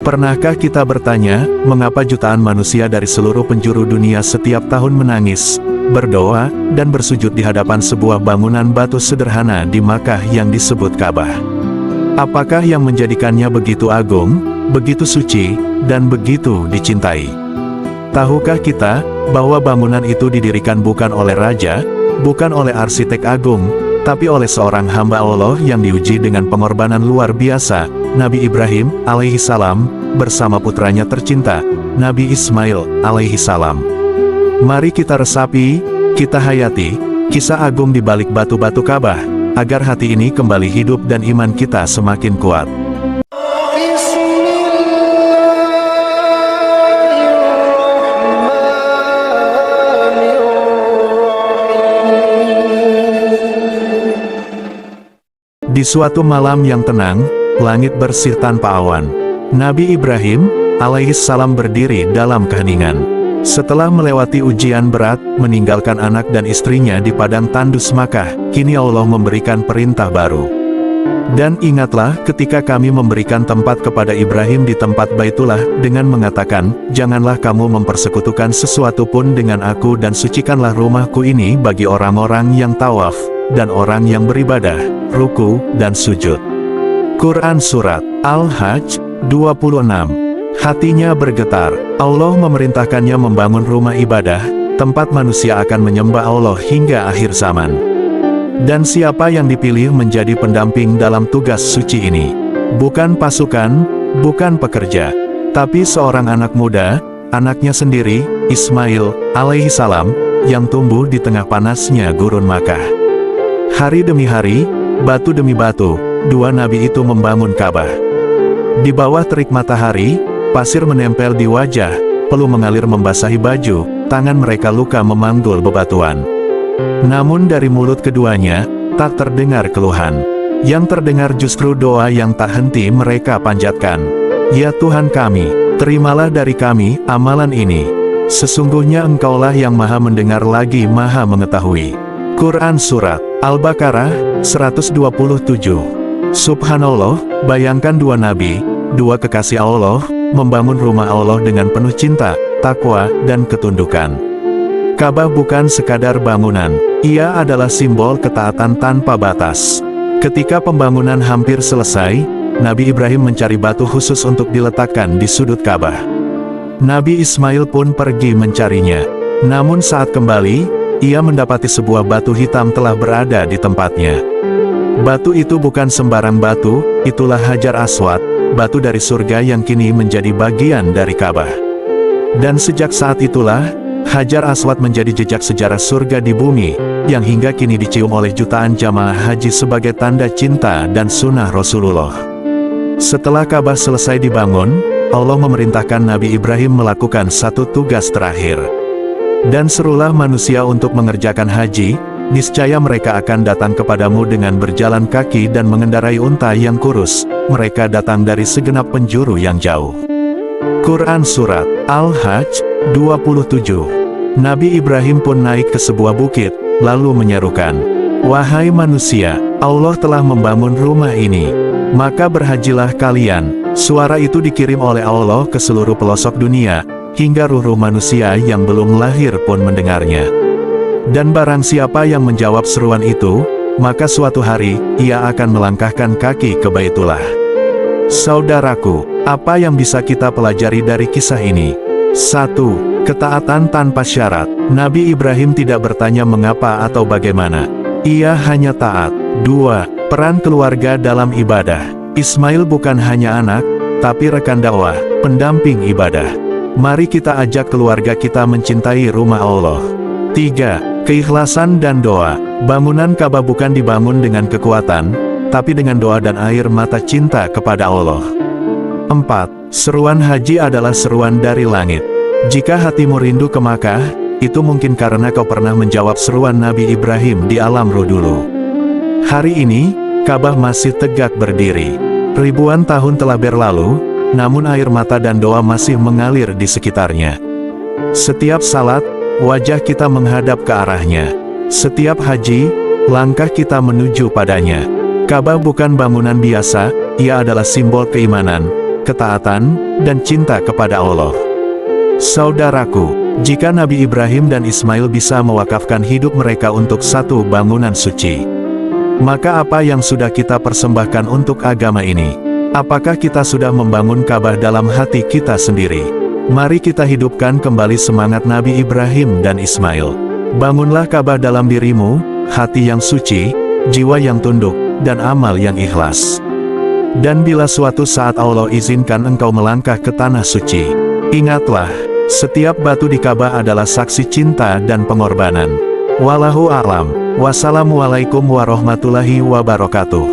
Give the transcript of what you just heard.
Pernahkah kita bertanya, mengapa jutaan manusia dari seluruh penjuru dunia setiap tahun menangis, berdoa, dan bersujud di hadapan sebuah bangunan batu sederhana di Makkah yang disebut Ka'bah? Apakah yang menjadikannya begitu agung, begitu suci, dan begitu dicintai? Tahukah kita, bahwa bangunan itu didirikan bukan oleh raja, bukan oleh arsitek agung, tapi oleh seorang hamba Allah yang diuji dengan pengorbanan luar biasa, Nabi Ibrahim, alaihi salam, bersama putranya tercinta, Nabi Ismail, alaihi salam. Mari kita resapi, kita hayati, kisah agung di balik batu-batu Ka'bah, agar hati ini kembali hidup dan iman kita semakin kuat. Di suatu malam yang tenang, langit bersih tanpa awan, Nabi Ibrahim, alaihi salam berdiri dalam keheningan. Setelah melewati ujian berat, meninggalkan anak dan istrinya di padang tandus Makkah, kini Allah memberikan perintah baru. Dan ingatlah ketika kami memberikan tempat kepada Ibrahim di tempat Baitullah, dengan mengatakan, janganlah kamu mempersekutukan sesuatu pun dengan aku dan sucikanlah rumahku ini bagi orang-orang yang tawaf, dan orang yang beribadah, ruku, dan sujud. Quran Surat Al-Hajj 26. Hatinya bergetar, Allah memerintahkannya membangun rumah ibadah, tempat manusia akan menyembah Allah hingga akhir zaman. Dan siapa yang dipilih menjadi pendamping dalam tugas suci ini? Bukan pasukan, bukan pekerja, tapi seorang anak muda, anaknya sendiri, Ismail, alaihi salam, yang tumbuh di tengah panasnya gurun Makkah. Hari demi hari, batu demi batu, dua nabi itu membangun Ka'bah. Di bawah terik matahari, pasir menempel di wajah, peluh mengalir membasahi baju, tangan mereka luka memanggul bebatuan. Namun dari mulut keduanya, tak terdengar keluhan. Yang terdengar justru doa yang tak henti mereka panjatkan. Ya Tuhan kami, terimalah dari kami amalan ini. Sesungguhnya Engkaulah yang maha mendengar lagi maha mengetahui. Quran Surat Al-Baqarah 127. Subhanallah, bayangkan dua nabi, dua kekasih Allah, membangun rumah Allah dengan penuh cinta, takwa, dan ketundukan. Ka'bah bukan sekadar bangunan, ia adalah simbol ketaatan tanpa batas. Ketika pembangunan hampir selesai, Nabi Ibrahim mencari batu khusus untuk diletakkan di sudut Ka'bah. Nabi Ismail pun pergi mencarinya. Namun saat kembali, ia mendapati sebuah batu hitam telah berada di tempatnya. Batu itu bukan sembarang batu, itulah Hajar Aswad, batu dari surga yang kini menjadi bagian dari Ka'bah. Dan sejak saat itulah, Hajar Aswad menjadi jejak sejarah surga di bumi, yang hingga kini dicium oleh jutaan jamaah haji sebagai tanda cinta dan sunnah Rasulullah. Setelah Ka'bah selesai dibangun, Allah memerintahkan Nabi Ibrahim melakukan satu tugas terakhir. Dan serulah manusia untuk mengerjakan haji, niscaya mereka akan datang kepadamu dengan berjalan kaki dan mengendarai unta yang kurus, mereka datang dari segenap penjuru yang jauh. Quran Surat Al-Hajj 27. Nabi Ibrahim pun naik ke sebuah bukit, lalu menyerukan, wahai manusia, Allah telah membangun rumah ini, maka berhajilah kalian. Suara itu dikirim oleh Allah ke seluruh pelosok dunia, hingga ruh-ruh manusia yang belum lahir pun mendengarnya. Dan barang siapa yang menjawab seruan itu, maka suatu hari, ia akan melangkahkan kaki ke Baitullah. Saudaraku, apa yang bisa kita pelajari dari kisah ini? 1. Ketaatan tanpa syarat. Nabi Ibrahim tidak bertanya mengapa atau bagaimana. Ia hanya taat. 2. Peran keluarga dalam ibadah. Ismail bukan hanya anak, tapi rekan dakwah, pendamping ibadah. Mari kita ajak keluarga kita mencintai rumah Allah. 3. Keikhlasan dan doa. Bangunan Ka'bah bukan dibangun dengan kekuatan, tapi dengan doa dan air mata cinta kepada Allah. 4. Seruan haji adalah seruan dari langit. Jika hatimu rindu ke Makkah, itu mungkin karena kau pernah menjawab seruan Nabi Ibrahim di alam roh dulu. Hari ini, Ka'bah masih tegak berdiri. Ribuan tahun telah berlalu, namun air mata dan doa masih mengalir di sekitarnya. Setiap salat, wajah kita menghadap ke arahnya. Setiap haji, langkah kita menuju padanya. Ka'bah bukan bangunan biasa, ia adalah simbol keimanan, ketaatan, dan cinta kepada Allah. Saudaraku, jika Nabi Ibrahim dan Ismail bisa mewakafkan hidup mereka untuk satu bangunan suci, maka apa yang sudah kita persembahkan untuk agama ini? Apakah kita sudah membangun Ka'bah dalam hati kita sendiri? Mari kita hidupkan kembali semangat Nabi Ibrahim dan Ismail. Bangunlah Ka'bah dalam dirimu, hati yang suci, jiwa yang tunduk, dan amal yang ikhlas. Dan bila suatu saat Allah izinkan engkau melangkah ke tanah suci, ingatlah, setiap batu di Ka'bah adalah saksi cinta dan pengorbanan. Wallahu a'lam. Wassalamualaikum warahmatullahi wabarakatuh.